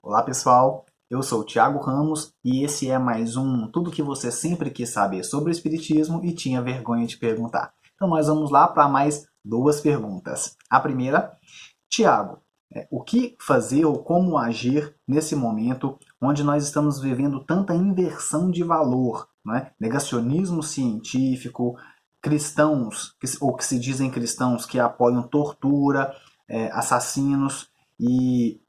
Olá pessoal, eu sou o Thiago Ramos e esse é mais um Tudo que você sempre quis saber sobre o Espiritismo e tinha vergonha de perguntar. Então nós vamos lá para mais duas perguntas. A primeira, Tiago, o que fazer ou como agir nesse momento onde nós estamos vivendo tanta inversão de valor, né? Negacionismo científico, cristãos, ou que se dizem cristãos que apoiam tortura, assassinos e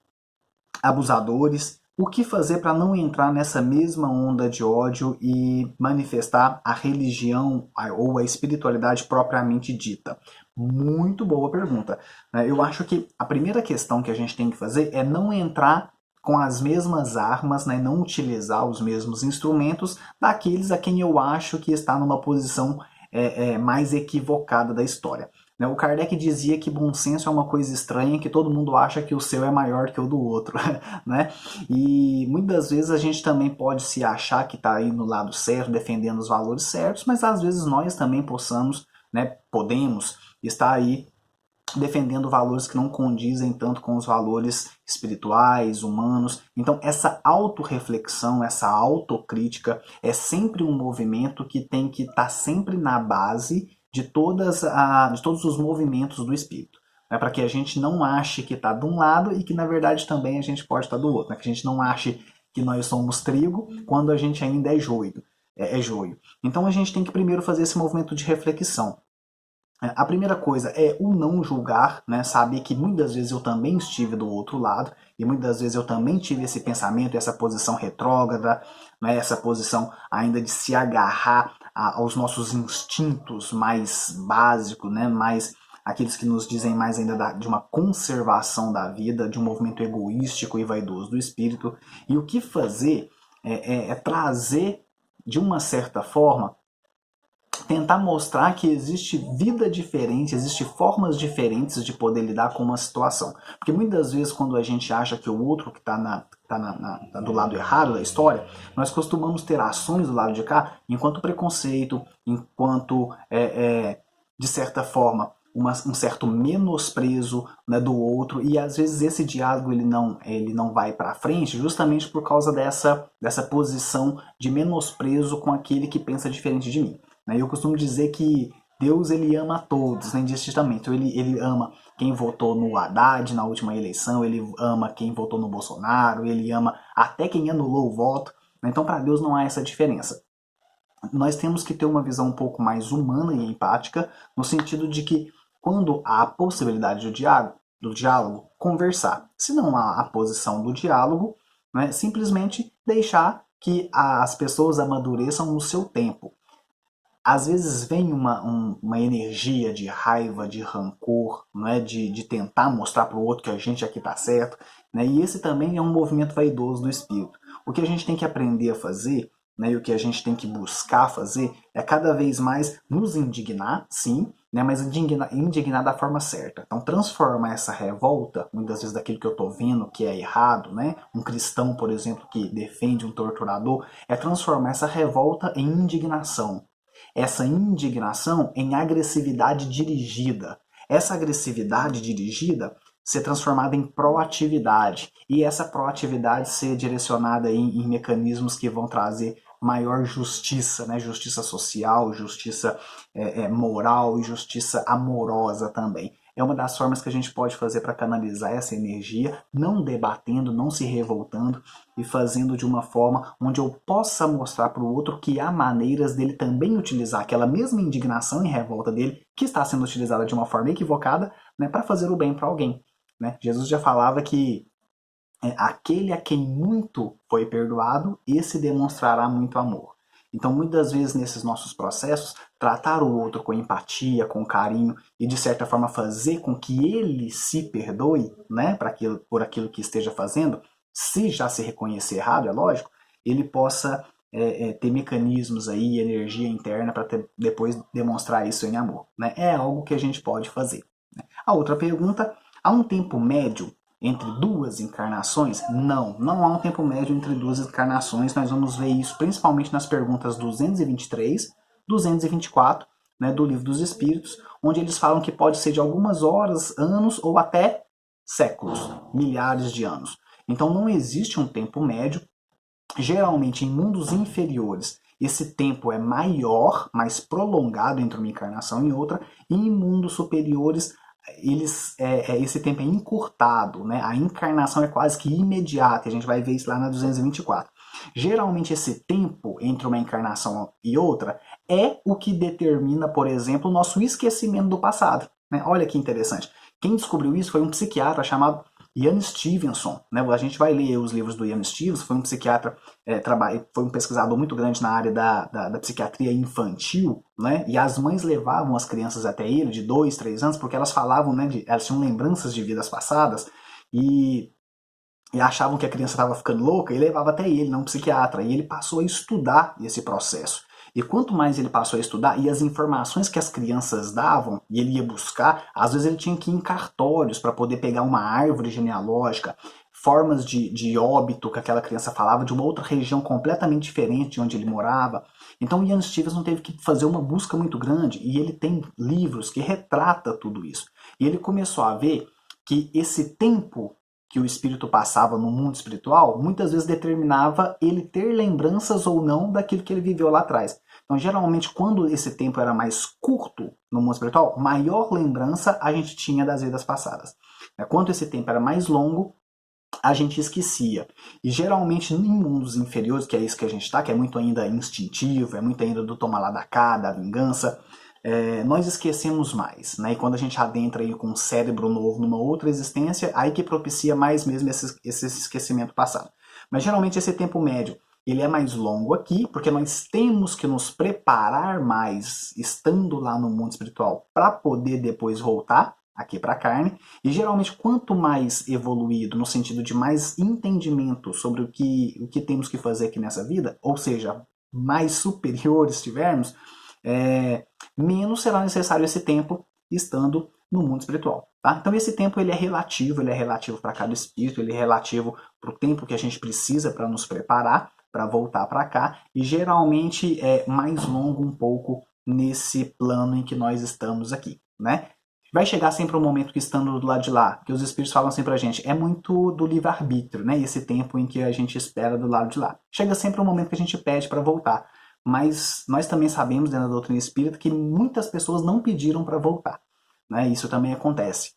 abusadores. O que fazer para não entrar nessa mesma onda de ódio e manifestar a religião ou a espiritualidade propriamente dita? Muito boa pergunta. Eu acho que a primeira questão que a gente tem que fazer é não entrar com as mesmas armas, né, não utilizar os mesmos instrumentos daqueles a quem eu acho que está numa posição mais equivocada da história. O Kardec dizia que bom senso é uma coisa estranha, que todo mundo acha que o seu é maior que o do outro, né? E muitas vezes a gente também pode se achar que está aí no lado certo, defendendo os valores certos, mas às vezes nós também podemos estar aí defendendo valores que não condizem tanto com os valores espirituais, humanos. Então, essa autorreflexão, essa autocrítica é sempre um movimento que tem que estar sempre na base de todos os movimentos do espírito. Para que a gente não ache que está de um lado e que, na verdade, também a gente pode estar do outro. Que a gente não ache que nós somos trigo quando a gente ainda é joio. Joio. Então, a gente tem que primeiro fazer esse movimento de reflexão. A primeira coisa é o não julgar, né? Saber que muitas vezes eu também estive do outro lado e muitas vezes eu também tive esse pensamento, essa posição retrógrada, né? Essa posição ainda de se agarrar aos nossos instintos mais básicos, né? Mais aqueles que nos dizem mais ainda de uma conservação da vida, de um movimento egoístico e vaidoso do espírito. E o que fazer é trazer, de uma certa forma, tentar mostrar que existe vida diferente, existe formas diferentes de poder lidar com uma situação. Porque muitas vezes quando a gente acha que o outro que está do lado errado da história, nós costumamos ter ações do lado de cá enquanto preconceito, enquanto, de certa forma, um certo menosprezo, né, do outro, e às vezes esse diálogo ele não vai para frente justamente por causa dessa posição de menosprezo com aquele que pensa diferente de mim. Eu costumo dizer que Deus ele ama a todos, né, indistintamente. Ele ama quem votou no Haddad na última eleição, ele ama quem votou no Bolsonaro, ele ama até quem anulou o voto. Então, para Deus não há essa diferença. Nós temos que ter uma visão um pouco mais humana e empática, no sentido de que quando há a possibilidade do diálogo, conversar. Se não há a posição do diálogo, né, simplesmente deixar que as pessoas amadureçam no seu tempo. Às vezes vem uma energia de raiva, de rancor, né, de tentar mostrar para o outro que a gente aqui está certo, né, e esse também é um movimento vaidoso do espírito. O que a gente tem que aprender a fazer, né, e o que a gente tem que buscar fazer é cada vez mais nos indignar, sim, né, mas indignar da forma certa. Então transformar essa revolta, muitas vezes daquilo que eu estou vendo que é errado, né, um cristão, por exemplo, que defende um torturador, é transformar essa revolta em indignação. Essa indignação em agressividade dirigida. Essa agressividade dirigida ser transformada em proatividade. E essa proatividade ser direcionada em mecanismos que vão trazer maior justiça, né? Justiça social, justiça moral e justiça amorosa também. É uma das formas que a gente pode fazer para canalizar essa energia, não debatendo, não se revoltando e fazendo de uma forma onde eu possa mostrar para o outro que há maneiras dele também utilizar aquela mesma indignação e revolta dele, que está sendo utilizada de uma forma equivocada, né, para fazer o bem para alguém. Né? Jesus já falava que aquele a quem muito foi perdoado, esse demonstrará muito amor. Então, muitas vezes, nesses nossos processos, tratar o outro com empatia, com carinho e, de certa forma, fazer com que ele se perdoe, né, por aquilo que esteja fazendo, se já se reconhecer errado, é lógico, ele possa ter mecanismos aí, energia interna para depois demonstrar isso em amor. Né? É algo que a gente pode fazer. Né? A outra pergunta, há um tempo médio entre duas encarnações? Não há um tempo médio entre duas encarnações. Nós vamos ver isso principalmente nas perguntas 223, 224, né, do Livro dos Espíritos, onde eles falam que pode ser de algumas horas, anos ou até séculos, milhares de anos. Então não existe um tempo médio. Geralmente em mundos inferiores esse tempo é maior, mais prolongado entre uma encarnação e outra, e em mundos superiores esse tempo é encurtado, né? A encarnação é quase que imediata, a gente vai ver isso lá na 224. Geralmente esse tempo entre uma encarnação e outra é o que determina, por exemplo, o nosso esquecimento do passado, né? Olha que interessante. Quem descobriu isso foi um psiquiatra chamado Ian Stevenson, né? A gente vai ler os livros do Ian Stevenson, foi um psiquiatra, foi um pesquisador muito grande na área da psiquiatria infantil, né? E as mães levavam as crianças até ele, de 2, 3 anos, porque elas falavam, né, elas tinham lembranças de vidas passadas e achavam que a criança estava ficando louca e levava até ele, não um psiquiatra. E ele passou a estudar esse processo. E quanto mais ele passou a estudar, e as informações que as crianças davam, e ele ia buscar, às vezes ele tinha que ir em cartórios para poder pegar uma árvore genealógica, formas de óbito que aquela criança falava de uma outra região completamente diferente de onde ele morava. Então o Ian Stevenson teve que fazer uma busca muito grande, e ele tem livros que retrata tudo isso. E ele começou a ver que esse tempo que o espírito passava no mundo espiritual, muitas vezes determinava ele ter lembranças ou não daquilo que ele viveu lá atrás. Então, geralmente, quando esse tempo era mais curto no mundo espiritual, maior lembrança a gente tinha das vidas passadas. Quando esse tempo era mais longo, a gente esquecia. E geralmente em mundos inferiores, que é isso que a gente está, que é muito ainda instintivo, é muito ainda do tomar lá da cá, da vingança, nós esquecemos mais, né? E quando a gente adentra aí com um cérebro novo numa outra existência, aí que propicia mais mesmo esse esquecimento passado. Mas geralmente esse tempo médio, ele é mais longo aqui, porque nós temos que nos preparar mais, estando lá no mundo espiritual, para poder depois voltar aqui para a carne. E geralmente quanto mais evoluído, no sentido de mais entendimento sobre o que temos que fazer aqui nessa vida, ou seja, mais superiores tivermos, menos será necessário esse tempo estando no mundo espiritual. Tá? Então esse tempo ele é relativo para cada espírito, ele é relativo para o tempo que a gente precisa para nos preparar, para voltar para cá, e geralmente é mais longo um pouco nesse plano em que nós estamos aqui, né? Vai chegar sempre um momento que estando do lado de lá, que os espíritos falam sempre pra gente, é muito do livre-arbítrio, né? Esse tempo em que a gente espera do lado de lá. Chega sempre um momento que a gente pede para voltar. Mas nós também sabemos, dentro da doutrina espírita, que muitas pessoas não pediram para voltar, né? Isso também acontece.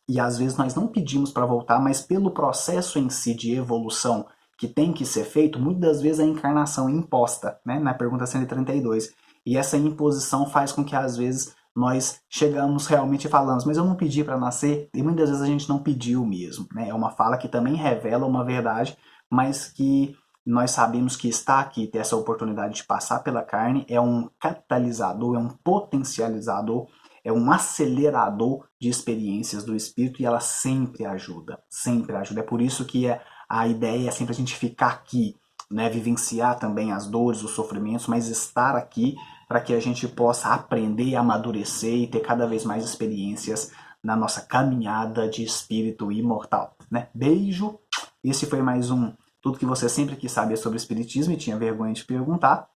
E às vezes nós não pedimos para voltar, mas pelo processo em si de evolução que tem que ser feito, muitas das vezes a encarnação é imposta, né? Na pergunta 132. E essa imposição faz com que às vezes nós chegamos realmente e falamos, mas eu não pedi para nascer, e muitas vezes a gente não pediu mesmo, né? É uma fala que também revela uma verdade, mas que nós sabemos que estar aqui, ter essa oportunidade de passar pela carne, é um catalisador, é um potencializador, é um acelerador de experiências do espírito, e ela sempre ajuda, sempre ajuda. É por isso que a ideia é sempre a gente ficar aqui, né? Vivenciar também as dores, os sofrimentos, mas estar aqui para que a gente possa aprender, amadurecer e ter cada vez mais experiências na nossa caminhada de espírito imortal, né? Beijo! Esse foi mais um Tudo que você sempre quis saber sobre o espiritismo e tinha vergonha de perguntar.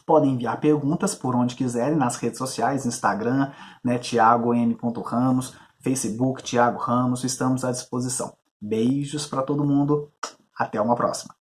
Podem enviar perguntas por onde quiserem, nas redes sociais, Instagram, né, thiago.m.ramos, Facebook, Thiago Ramos, estamos à disposição. Beijos para todo mundo, até uma próxima.